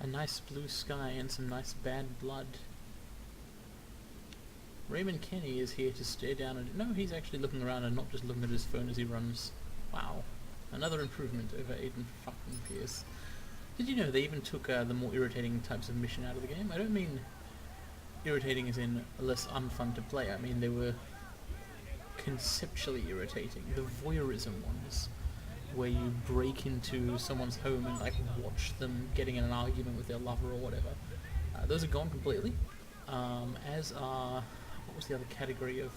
A nice blue sky and some nice bad blood. Raymond Kenny is here to stare down and... No, he's actually looking around and not just looking at his phone as he runs. Wow. Another improvement over Aiden fucking Pierce. Did you know they even took the more irritating types of mission out of the game? I don't mean irritating as in less unfun to play. I mean they were conceptually irritating. The voyeurism ones, where you break into someone's home and like watch them getting in an argument with their lover or whatever. Those are gone completely. As are... What was the other category of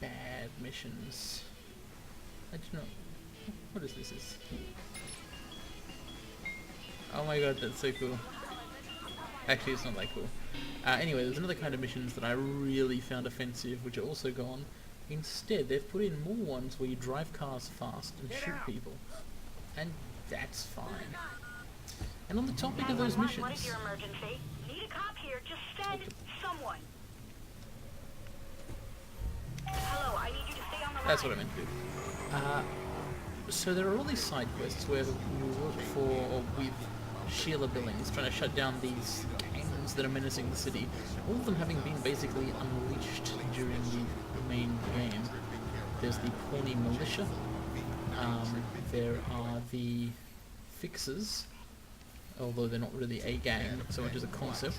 bad missions? I don't know. What is this? Oh my god, that's so cool. Actually, it's not that cool. Anyway, there's another kind of missions that I really found offensive, which are also gone. Instead, they've put in more ones where you drive cars fast and shoot people. And that's fine. And on the topic of those missions... What is your emergency? Need a cop here. Just send someone. Hello, I need you to stay on the line. That's what I meant to do. So there are all these side quests where you work for or with Sheila Billings, trying to shut down these gangs that are menacing the city. All of them having been basically unleashed during the main game. There's the Pawnee Militia. There are the Fixers, although they're not really a gang so much as a concept.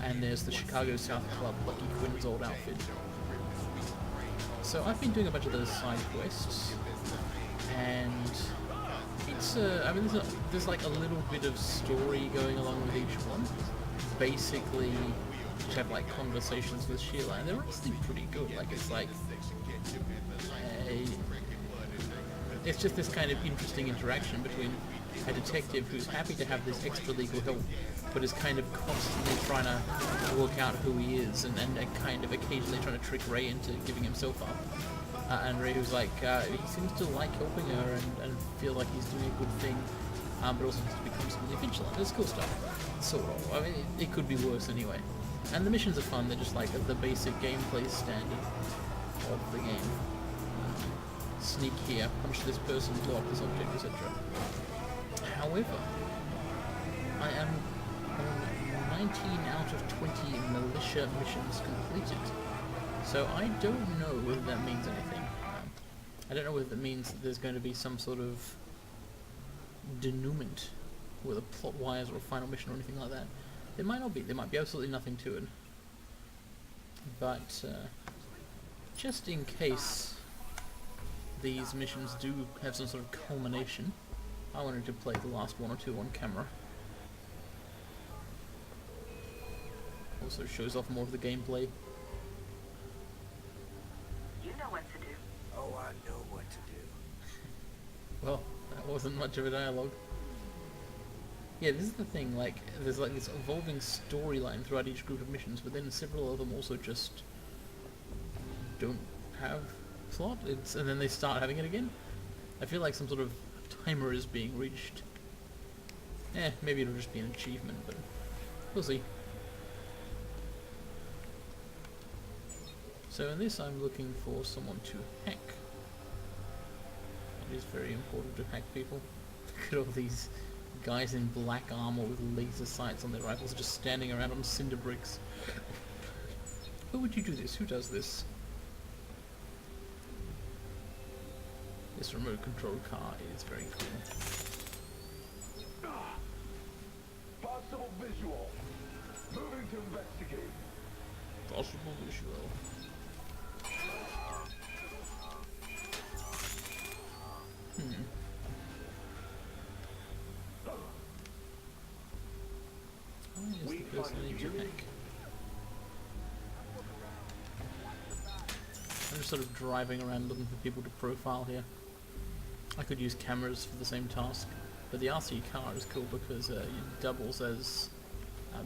And there's the Chicago South Club, Lucky Quinn's old outfit. So I've been doing a bunch of those side quests, and it's I mean there's like a little bit of story going along with each one. Basically, you have like conversations with Sheila, and they're actually pretty good. Like it's just this kind of interesting interaction between a detective who's happy to have this extra legal help, but is kind of constantly trying to work out who he is, and kind of occasionally trying to trick Ray into giving himself up. And Ray who's like, he seems to like helping her and feel like he's doing a good thing, but also has to be constantly vigilant. It's cool stuff. Sort of. I mean, it could be worse anyway. And the missions are fun, they're just like the basic gameplay standard of the game. Sneak here, punch this person, blow up this object, etc. However, I am on 19 out of 20 militia missions completed. So I don't know whether that means anything. I don't know whether that means that there's going to be some sort of denouement, whether plot-wise or a final mission or anything like that. There might not be. There might be absolutely nothing to it. But just in case these missions do have some sort of culmination, I wanted to play the last one or two on camera. Also shows off more of the gameplay. You know what to do. Oh, I know what to do. Well, that wasn't much of a dialogue. Yeah, this is the thing, like, there's like this evolving storyline throughout each group of missions, but then several of them also just don't have plot, and then they start having it again. I feel like some sort of timer is being reached. Maybe it'll just be an achievement, but we'll see. So in this I'm looking for someone to hack. It is very important to hack people. Look at all these guys in black armor with laser sights on their rifles just standing around on cinder bricks. Who would you do this? Who does this? This remote control car is very cool. Possible visual. Moving to investigate. Possible visual. Why is the person I need to hack? I'm just sort of driving around looking for people to profile here. I could use cameras for the same task, but the RC car is cool because it doubles as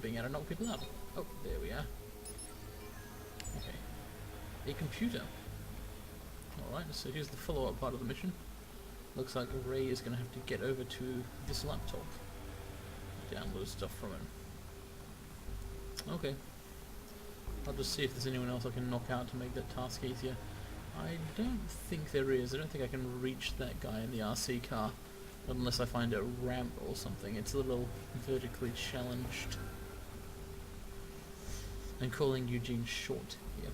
being able to knock people out. Oh, there we are. Okay. A computer. Alright, so here's the follow-up part of the mission. Looks like Ray is going to have to get over to this laptop. Download stuff from it. Okay. I'll just see if there's anyone else I can knock out to make that task easier. I don't think there is. I don't think I can reach that guy in the RC car. Unless I find a ramp or something. It's a little vertically challenged. And calling Eugene short here.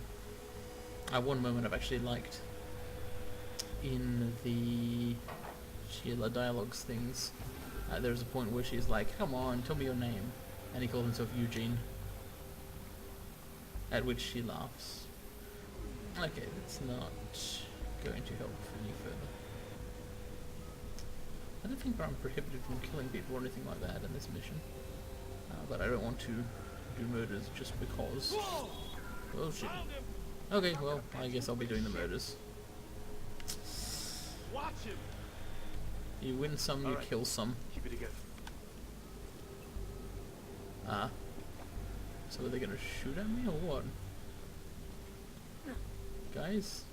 One moment I've actually liked in the Sheila dialogues things. There's a point where she's like, "Come on, tell me your name," and he calls himself Eugene. At which she laughs. Okay, that's not going to help any further. I don't think I'm prohibited from killing people or anything like that in this mission, but I don't want to do murders just because. Oh shit. Okay, well, I guess I'll be doing the murders. Watch him. You win some, you kill some. Keep it together. So are they gonna shoot at me or what? Guys?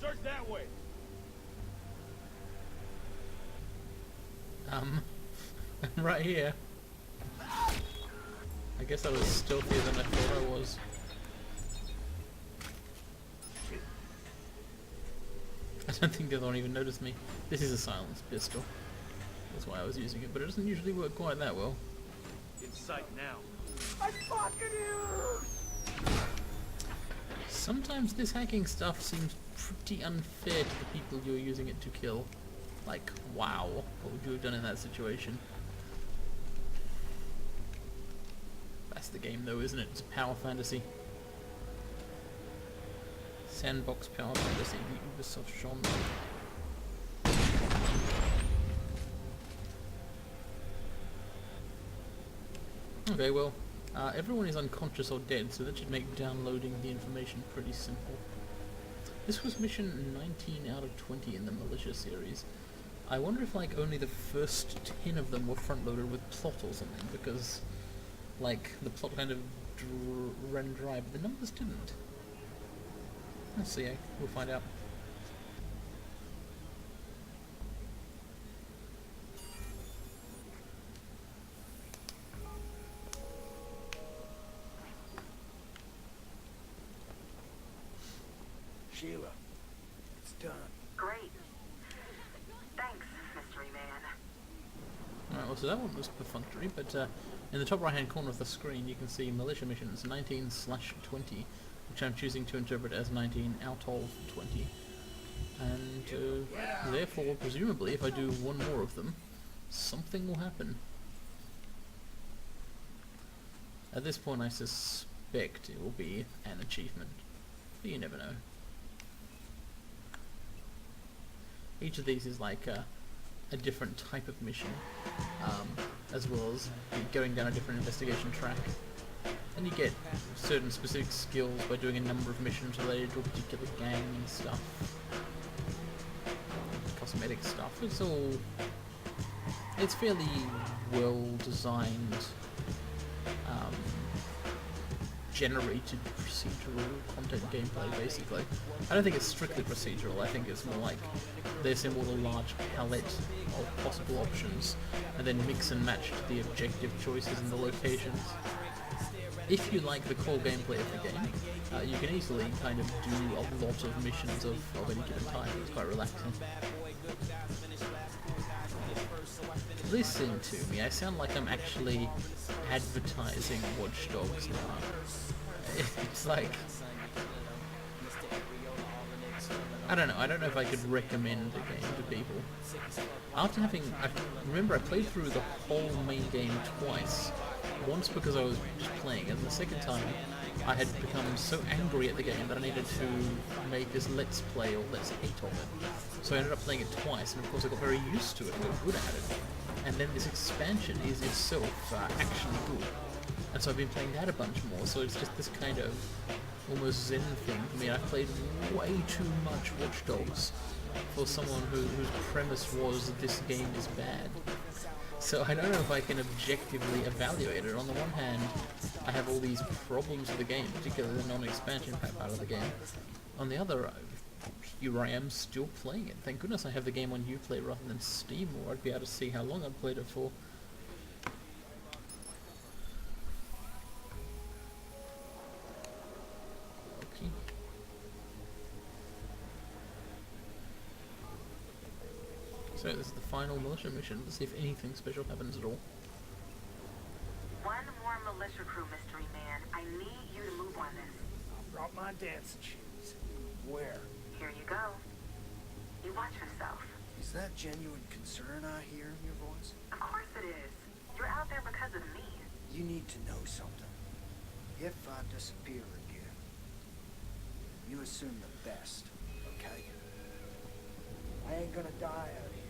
Search that way. Right here. I guess I was stealthier than I thought I was. I don't think the other one even noticed me. This is a silenced pistol. That's why I was using it, but it doesn't usually work quite that well. In sight now. Sometimes this hacking stuff seems pretty unfair to the people you're using it to kill. Like, wow, what would you have done in that situation? That's the game though, isn't it? It's power fantasy. Sandbox power fantasy, the Ubisoft genre. Okay, well, everyone is unconscious or dead, so that should make downloading the information pretty simple. This was mission 19 out of 20 in the Militia series. I wonder if like only the first 10 of them were front-loaded with plot or something, because like the plot kind of ran dry, but the numbers didn't. Let's see, we'll find out. Sheila, it's done. Great. Thanks, Mystery Man. Alright, well, so that one was perfunctory, but in the top right-hand corner of the screen you can see Militia Missions 19/20, which I'm choosing to interpret as 19 out of 20. And therefore, presumably, if I do one more of them, something will happen. At this point I suspect it will be an achievement, but you never know. Each of these is like a different type of mission, as well as going down a different investigation track. And you get certain specific skills by doing a number of missions related to a particular gang and stuff. Cosmetic stuff. It's fairly well designed, generated procedural content gameplay, basically. I don't think it's strictly procedural, I think it's more like they assembled a large palette of possible options and then mix and match the objective choices and the locations. If you like the core gameplay of the game, you can easily kind of do a lot of missions of any given time. It's quite relaxing. Listen to me, I sound like I'm actually advertising Watch Dogs now. It's like, I don't know if I could recommend a game to people. After remember I played through the whole main game twice. Once because I was just playing, and the second time I had become so angry at the game that I needed to make this Let's Play or Let's Hate of it. So I ended up playing it twice, and of course I got very used to it and got good at it. And then this expansion is itself actually good. And so I've been playing that a bunch more, so it's just this kind of almost zen thing for me. I've played way too much Watch Dogs for someone whose premise was this game is bad. So I don't know if I can objectively evaluate it. On the one hand, I have all these problems with the game, particularly the non-expansion part of the game. On the other, here I am still playing it. Thank goodness I have the game on Uplay rather than Steam, or I'd be able to see how long I've played it for. So this is the final militia mission. Let's see if anything special happens at all. One more militia crew, Mystery Man. I need you to move on this. I brought my dancing shoes. Where? Here you go. You watch yourself. Is that genuine concern I hear in your voice? Of course it is. You're out there because of me. You need to know something. If I disappear again, you assume the best, okay? I ain't gonna die out here.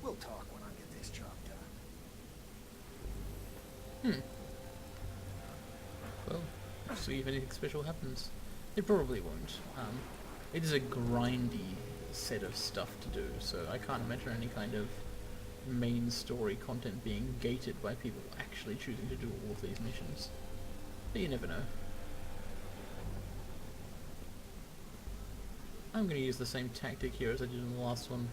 We'll talk when I get this job done. Well, we'll see if anything special happens. It probably won't. It is a grindy set of stuff to do, so I can't imagine any kind of main story content being gated by people actually choosing to do all of these missions. But you never know. I'm going to use the same tactic here as I did in the last one.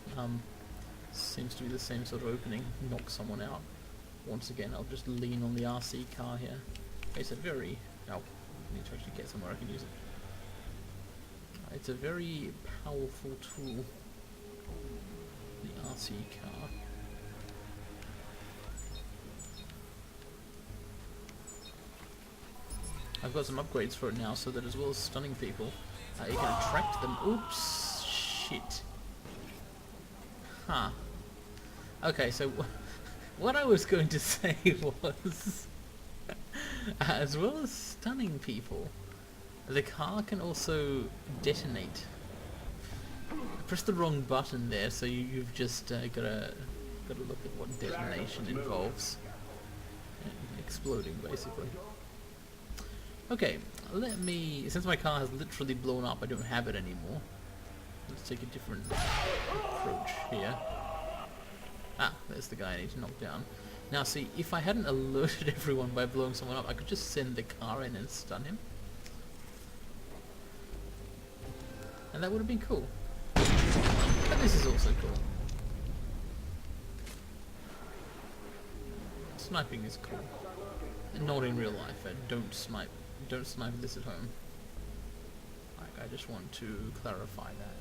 Seems to be the same sort of opening. Knock someone out. Once again, I'll just lean on the RC car here. It's a very... Oh, I need to actually get somewhere I can use it. It's a very powerful tool. The RC car. I've got some upgrades for it now, so that as well as stunning people, you can attract them. Oops, shit. Huh. Okay, so what I was going to say was, as well as stunning people, the car can also detonate. I pressed the wrong button there, so you've just gotta look at what detonation involves. Exploding, basically. Okay, let me... Since my car has literally blown up, I don't have it anymore. Let's take a different approach here. Ah, there's the guy I need to knock down. Now see, if I hadn't alerted everyone by blowing someone up, I could just send the car in and stun him. And that would have been cool. But this is also cool. Sniping is cool. Not in real life. Don't snipe this at home. Like, I just want to clarify that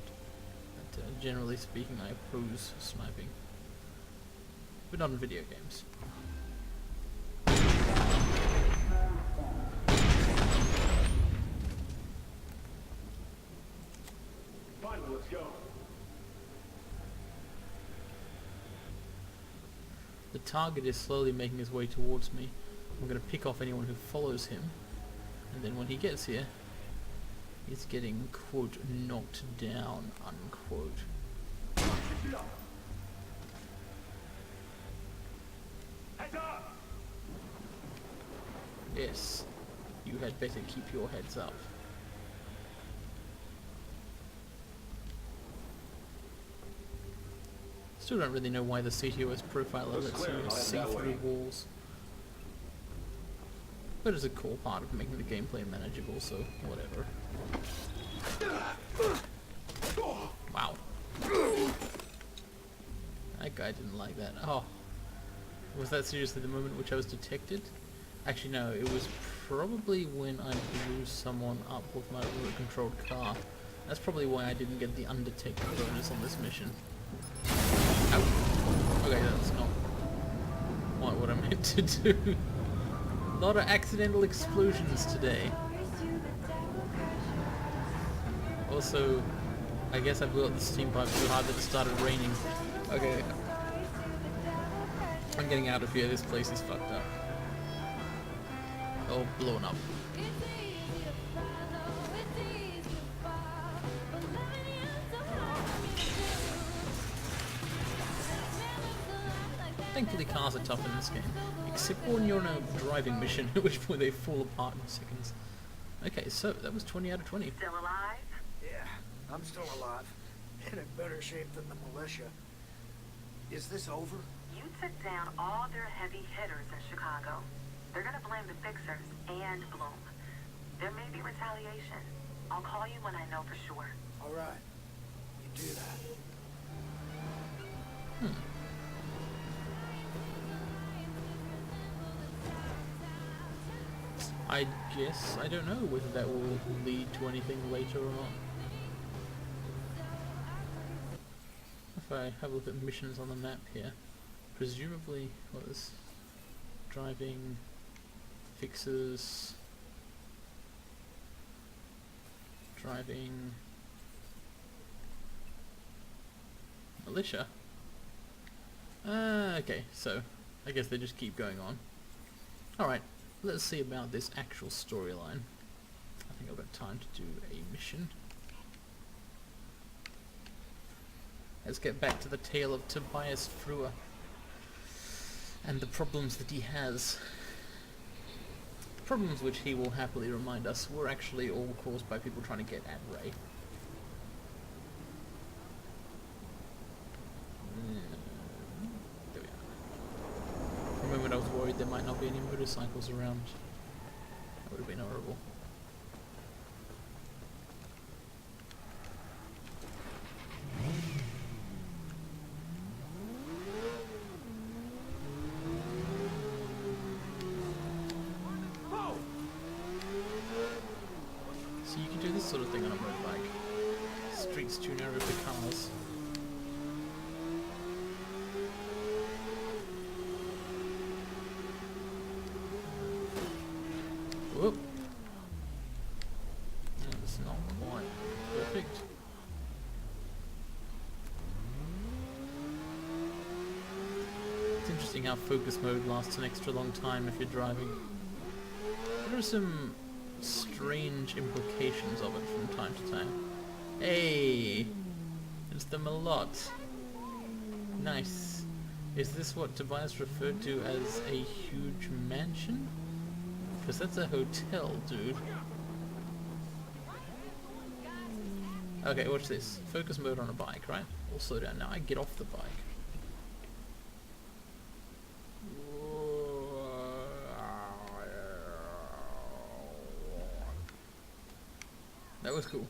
generally speaking, I oppose sniping, but not in video games. Fine, let's go. The target is slowly making his way towards me. I'm going to pick off anyone who follows him, and then when he gets here, he's getting, quote, knocked down, unquote. Heads up! Yes, you had better keep your heads up. Still don't really know why the CTOS profiler lets you see through walls. But it's a cool part of making the gameplay manageable, so whatever. Wow. That guy didn't like that. Oh. Was that seriously the moment which I was detected? Actually no, it was probably when I blew someone up with my remote controlled car. That's probably why I didn't get the undetected bonus on this mission. Ow. Okay, that's not what I meant to do. A lot of accidental explosions today. Also, I guess I blew up the steam pipe so hard that it started raining. Okay. I'm getting out of here, this place is fucked up. Oh, blown up. Thankfully cars are tough in this game, except when you're on a driving mission, at which point they fall apart in seconds. Okay, so that was 20 out of 20. Still alive? Yeah, I'm still alive. And in better shape than the militia. Is this over? You took down all their heavy hitters in Chicago. They're gonna blame the fixers and Bloom. There may be retaliation. I'll call you when I know for sure. All right. You do that. I guess, I don't know whether that will lead to anything later or not. If I have a look at missions on the map here, presumably what is driving, fixes, driving, militia. Okay, so I guess they just keep going on. Alright, let's see about this actual storyline. I think I've got time to do a mission. Let's get back to the tale of Tobias Frewer and the problems that he has. Problems which he will happily remind us were actually all caused by people trying to get at Ray. There we are. For a moment I was worried there might not be any motorcycles around. That would have been horrible. So you can do this sort of thing on a motorbike. Streets too narrow for cars. Whoop. That's not quite perfect. It's interesting how focus mode lasts an extra long time if you're driving. There are some strange implications of it from time to time. Hey! It's the Malot. Nice. Is this what Tobias referred to as a huge mansion? Because that's a hotel, dude. Okay, watch this. Focus mode on a bike, right? We'll slow down now. I get off the bike. That was cool.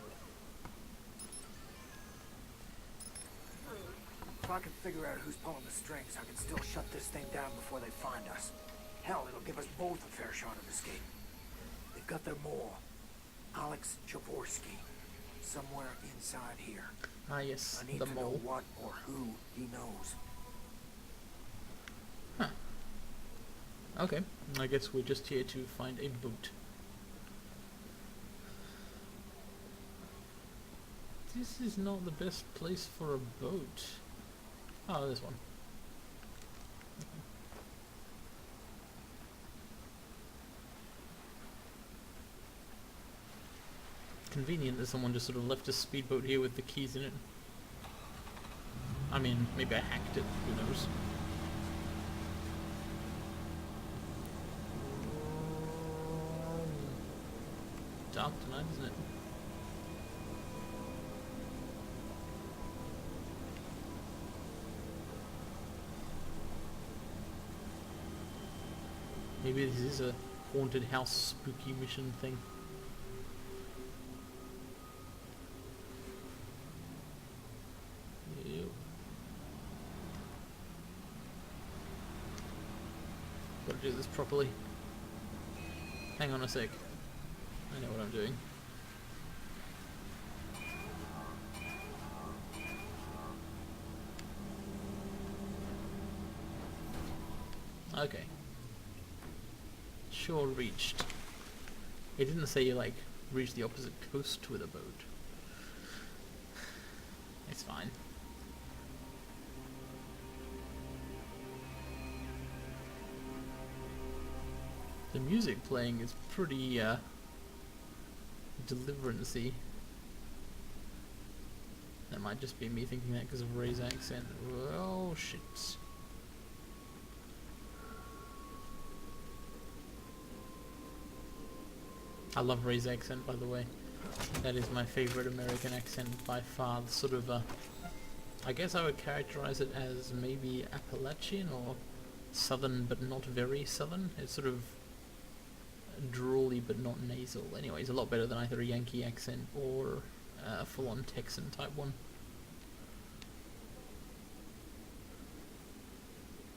If I can figure out who's pulling the strings, I can still shut this thing down before they find us. Hell, it'll give us both a fair shot of escape. They've got their mole, Alex Jaworski, somewhere inside here. Ah yes, I need the to mole. know what or who he knows. Huh. Okay, I guess we're just here to find a boat. This is not the best place for a boat. Oh, there's one. Convenient that someone just sort of left a speedboat here with the keys in it. I mean, maybe I hacked it, who knows. Dark tonight, isn't it? Maybe this is a haunted house spooky mission thing. Yep. Gotta do this properly. Hang on a sec. I know what I'm doing. Okay. Shore reached. It didn't say you like reach the opposite coast with a boat. It's fine. The music playing is pretty deliverance-y. That might just be me thinking that because of Ray's accent. Oh shit. I love Ray's accent, by the way. That is my favorite American accent by far. The sort of, I guess I would characterize it as maybe Appalachian or southern, but not very southern. It's sort of drawly, but not nasal. Anyways, a lot better than either a Yankee accent or a full-on Texan type one.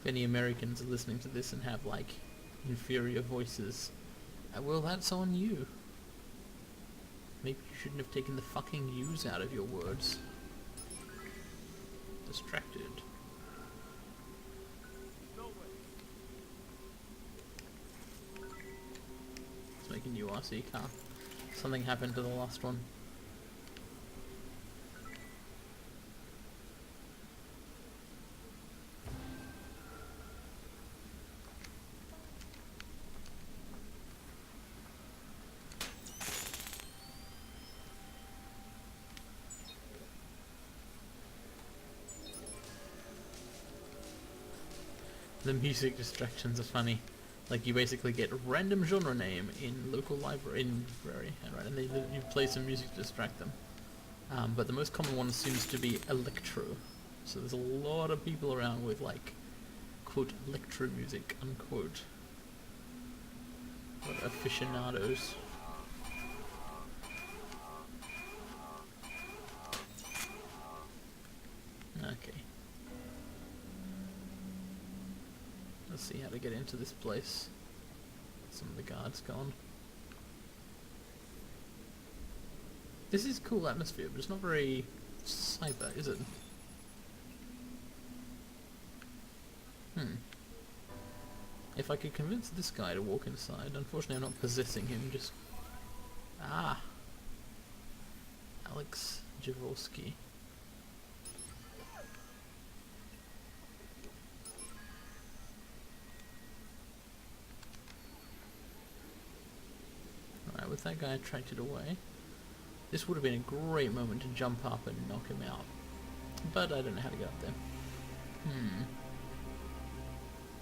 If any Americans are listening to this and have, like, inferior voices, well, that's on you. Maybe you shouldn't have taken the fucking U's out of your words. Distracted. Let's make a new RC car. Something happened to the last one. The music distractions are funny. Like, you basically get a random genre name in local library, right, and you play some music to distract them. But the most common one seems to be electro. So there's a lot of people around with, like, quote, electro music, unquote. What aficionados. Okay. Let's see how to get into this place. Some of the guards gone. This is cool atmosphere, but it's not very cyber, is it? If I could convince this guy to walk inside, unfortunately I'm not possessing him, just... Ah! Alex Jaworski. Alright, with that guy attracted away, this would have been a great moment to jump up and knock him out. But I don't know how to get up there.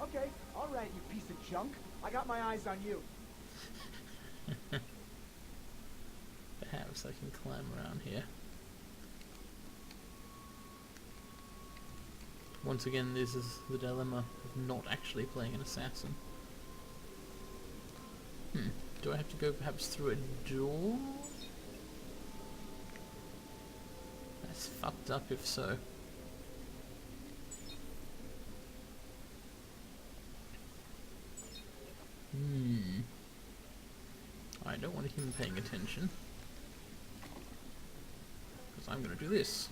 Okay, alright, you piece of junk. I got my eyes on you. Perhaps I can climb around here. Once again, this is the dilemma of not actually playing an assassin. Do I have to go perhaps through a door? That's fucked up if so. I don't want him paying attention. Because I'm going to do this.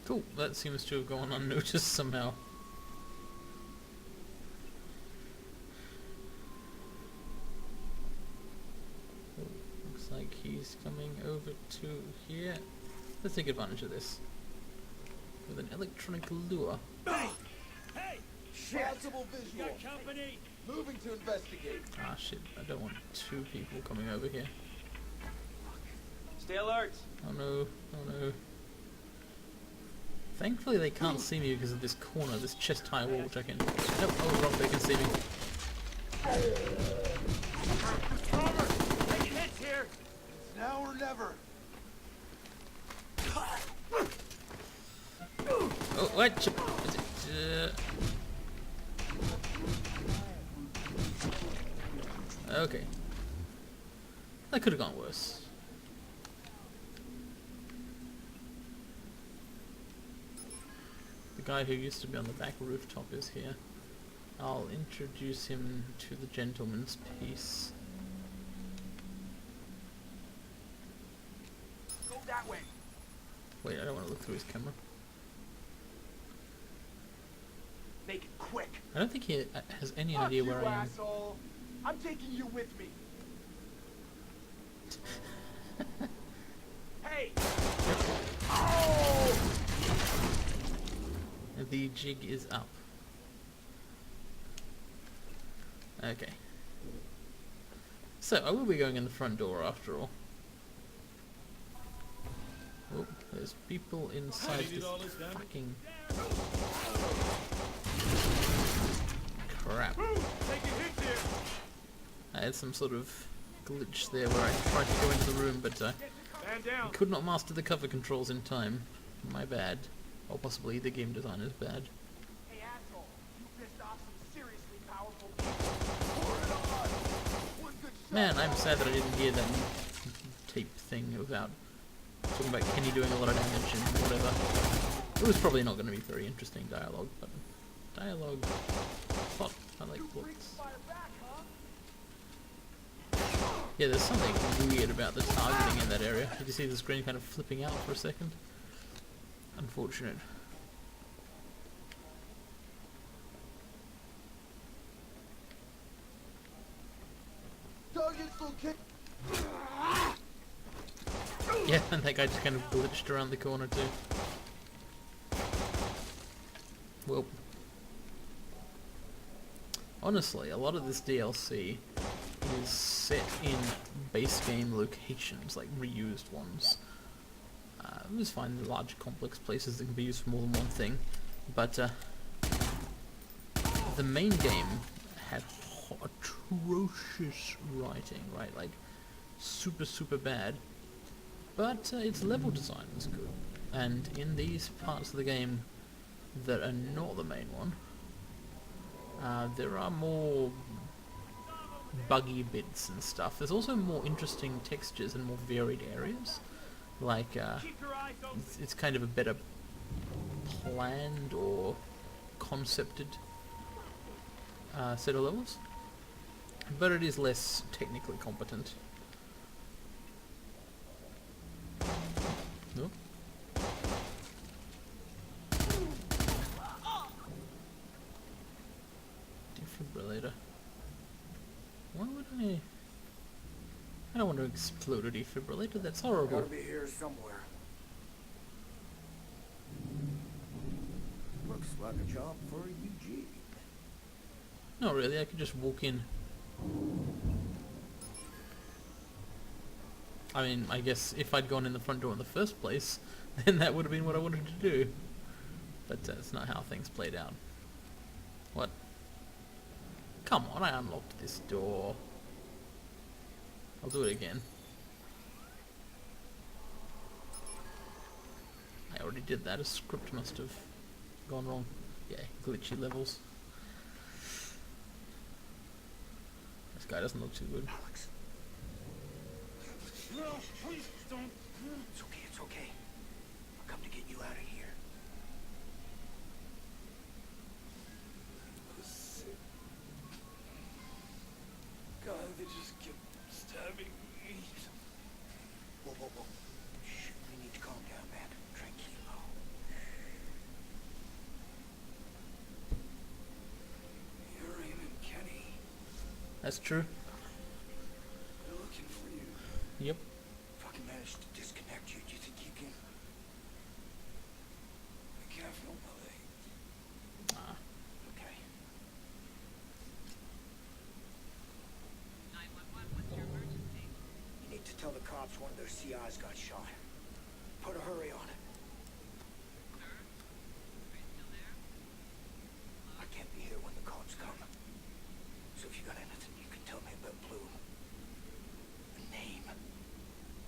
Cool, that seems to have gone unnoticed somehow. Oh, looks like he's coming over to here. Let's take advantage of this. With an electronic lure. Hey! Hey! Shit! Possible visual. Got company. Moving to investigate. Ah shit, I don't want two people coming over here. Stay alert. Oh no, oh no. Thankfully they can't see me because of this corner, this chest high wall which I can... Nope, I was wrong, they can see me. Armor! Taking hits here. It's now or never. Oh, what? Okay. That could have gone worse. The guy who used to be on the back rooftop is here. I'll introduce him to the gentleman's piece. Go that way. Wait, I don't want to look through his camera. Make it quick. I don't think he has any Fuck idea you, where I am. asshole. I'm taking you with me. Hey! Oh! The jig is up. Okay. So, I will be going in the front door after all. Oh, there's people inside this fucking... Crap. I had some sort of glitch there where I tried to go into the room, but I could not master the cover controls in time. My bad. Or possibly the game designer's bad. Hey, asshole. You pissed off some seriously powerful people. Pour it on. One good shot. Man, I'm sad that I didn't hear that tape thing about talking about Kenny doing a lot of damage and whatever. It was probably not going to be very interesting dialogue, but dialogue, plot, I like plots. Fire back, huh? Yeah, there's something weird about the targeting in that area. Did you see the screen kind of flipping out for a second? Unfortunate. Target's located. Yeah, and that guy just kind of glitched around the corner too. Well, honestly, a lot of this DLC is set in base game locations, like reused ones. I always find large complex places that can be used for more than one thing, but the main game had atrocious writing, right? Like super bad, but its level design was good. And in these parts of the game that are not the main one, there are more buggy bits and stuff. There's also more interesting textures and more varied areas. Like, it's kind of a better planned or concepted set of levels, but it is less technically competent. Nope. Defibrillator. Why would I don't want to explode a defibrillator, that's horrible. Gotta be here somewhere. Looks like a job for Eugene. Not really, I could just walk in. I mean, I guess if I'd gone in the front door in the first place, then that would have been what I wanted to do. But that's not how things played out. What? Come on, I unlocked this door. I'll do it again. I already did that, a script must have gone wrong. Yeah, glitchy levels. This guy doesn't look too good. Alex. No, please don't. It's okay, it's okay. I'll come to get you out of here. God, they just kept stabbing me. Whoa. Shh, we need to calm down, man. Tranquilo. You're Raymond Kenny. That's true. They're looking for you. Yep. If I can manage to disconnect you, do you think you can? I can't feel my leg. Ah. Okay. 911, what's your emergency? You need to tell the cops one of their CIs got shot. Put a hurry on it. Sir? Are you still there? I can't be here when the cops come. So if you got anything you can tell me about Bloom. A name.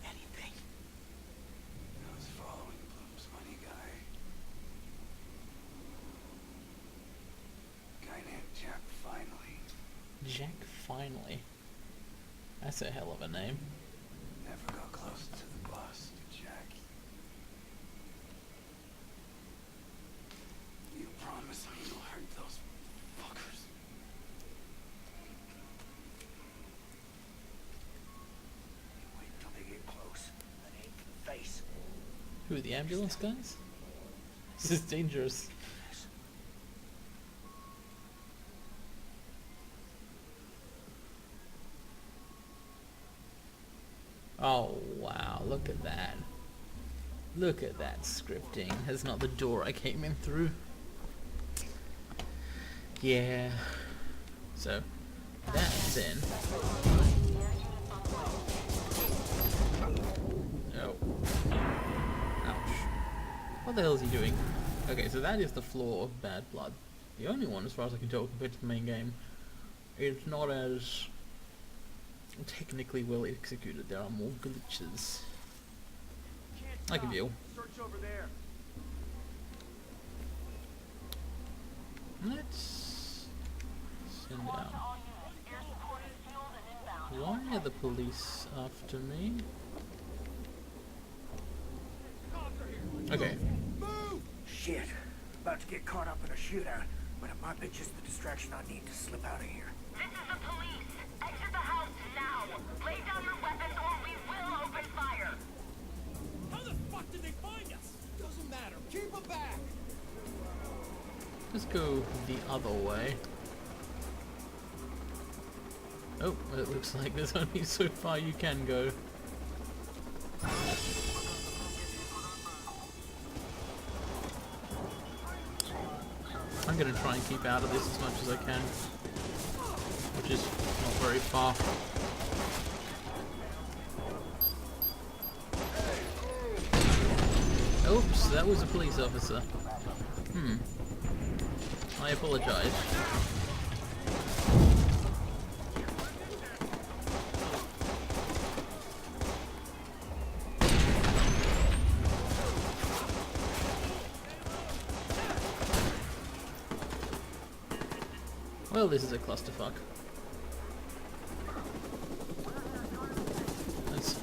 Anything. I was following Bloom's money guy. A guy named Jack Finally. Jack Finally. That's a hell of a name. Never got close to the boss, Jack. You promise me you'll hurt those fuckers. Wait till they get close. And aim for the face. Who, the ambulance guys? This is dangerous. Yes. Oh wow, look at that. Look at that scripting. That's not the door I came in through. Yeah. So, that then. Oh. Ouch. What the hell is he doing? Okay, so that is the flaw of Bad Blood. The only one, as far as I can tell, compared to the main game. It's not as technically well executed. There are more glitches. I can deal. Search over there. Let's send out. Why are the police after me? Okay. Shit. About to get caught up in a shootout. but it might be just the distraction I need to slip out of here. This is the police. Exit the house now. Lay down your weapons or we will open fire. How the fuck did they find us? Doesn't matter. Keep them back. Let's go the other way. Oh, it looks like there's only so far you can go. I'm gonna try and keep out of this as much as I can, which is not very far. Oops, that was a police officer. I apologize. Well, this is a clusterfuck. It's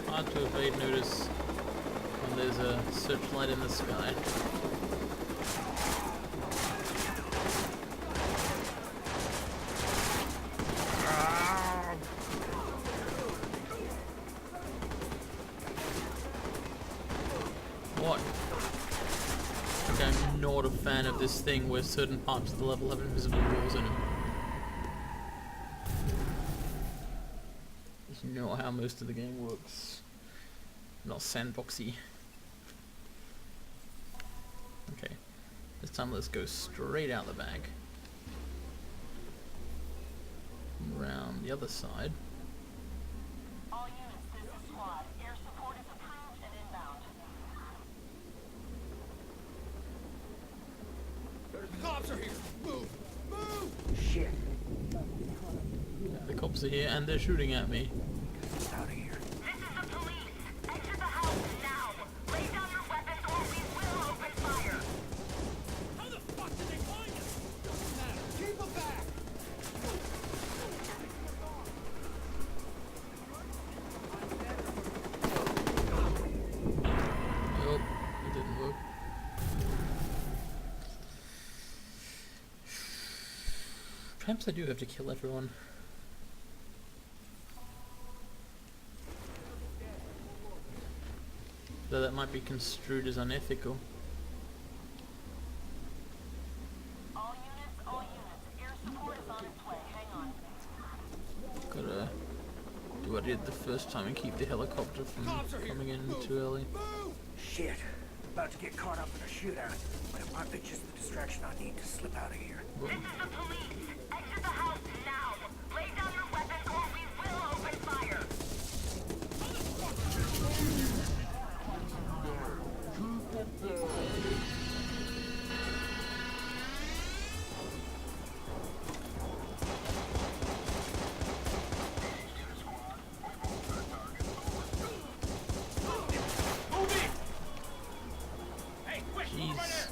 hard to evade notice when there's a searchlight in the sky. What? Okay, I'm not a fan of this thing where certain parts of the level have invisible walls in them. It's not how most of the game works. Not sandboxy. Okay, this time let's go straight out the back. Around the other side. All units, this is squad. Air support is approved and inbound. The cops are here. Move. Move. Shit. The cops are here and they're shooting at me. Out of here. This is the police. Exit the house now. Lay down your weapons or we will open fire. How the fuck did they find us? Doesn't matter. Keep them back. Nope, it didn't work. Perhaps I do have to kill everyone. Though that might be construed as unethical. All units, air support is on its way. Hang on. Gotta do what I did the first time and keep the helicopter from coming in too early. Move. Shit. About to get caught up in a shootout, but it might be just the distraction I need to slip out of here. This is the police. Exit the house now. Lay down your weapons or we will open fire. Jeez.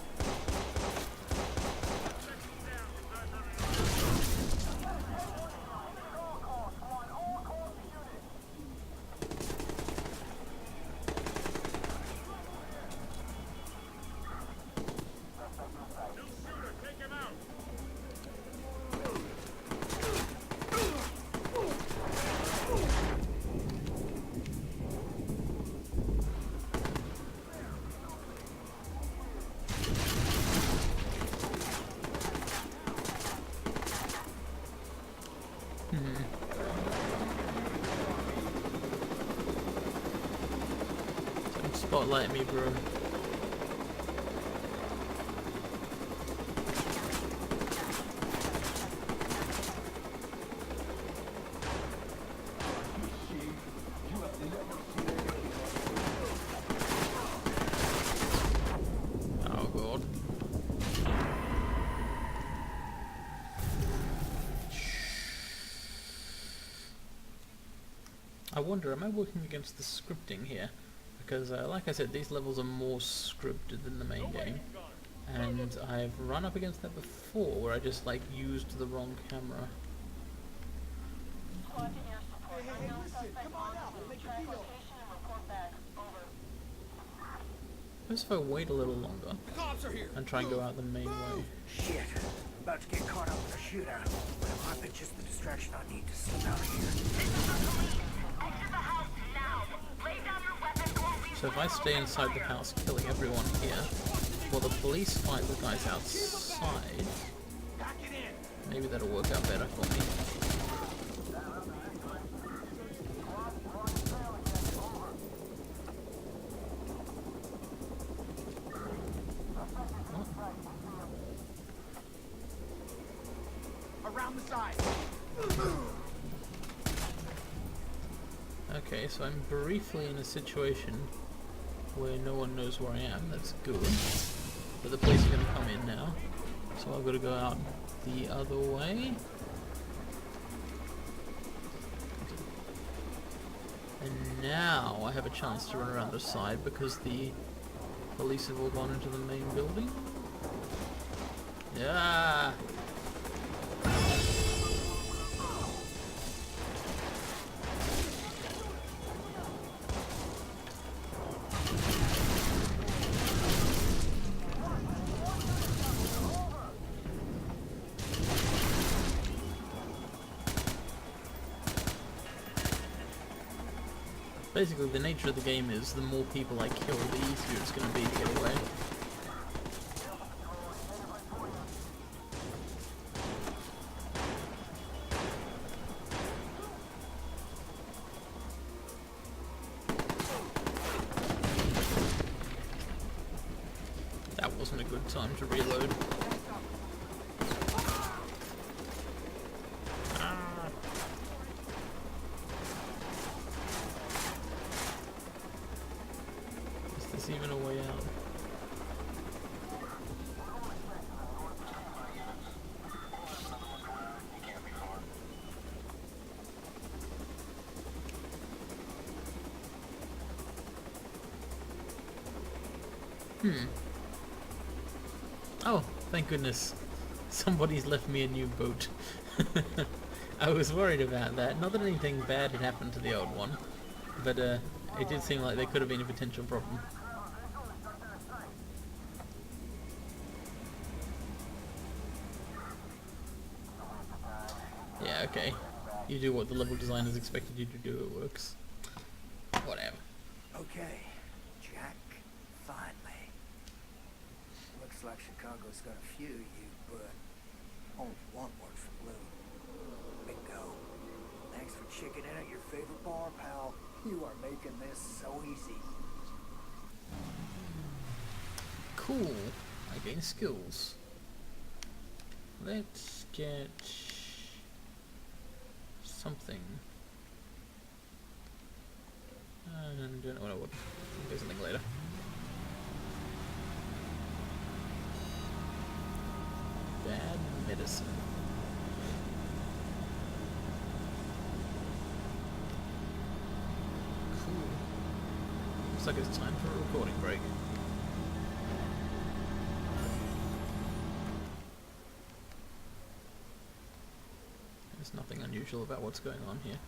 Don't spotlight me, bro. Oh god. I wonder, am I working against the scripting here? Because, like I said, these levels are more scripted than the main game. And I've run up against that before, where I just, like, used the wrong camera. Squad to air support. Unknown suspect on the track location and report back. Over. Suppose if I wait a little longer The cops are here. and try and go out the main way. Shit. I'm about to get caught up in a shootout. But it might be just the distraction I need to slip out of here. Exit the house now. Lay down your weapon or we So if I stay inside the house killing everyone here, while the police fight the guys outside, Pack it in. maybe that'll work out better for me. Around the side. Okay, so I'm briefly in a situation where no one knows where I am. That's good. But the police are going to come in now. So I've got to go out the other way. And now I have a chance to run around the side because the police have all gone into the main building. Yeah. Basically, the nature of the game is the more people I kill, the easier it's going to be to get away. That wasn't a good time to reload. Is there even a way out? Oh, thank goodness. Somebody's left me a new boat. I was worried about that. Not that anything bad had happened to the old one, but it did seem like there could have been a potential problem. Yeah, okay. You do what the level designers expected you to do, it works. Whatever. Okay, Jack, finally. Looks like Chicago's got a few of you, but only one works for Blue. Bingo. Thanks for checking in at your favorite bar, pal. You are making this so easy. Cool. I gain skills. Let's get something. And don't know what I would. I'll do something later. Bad medicine. Cool. Looks like it's time for a recording break. There's nothing unusual about what's going on here.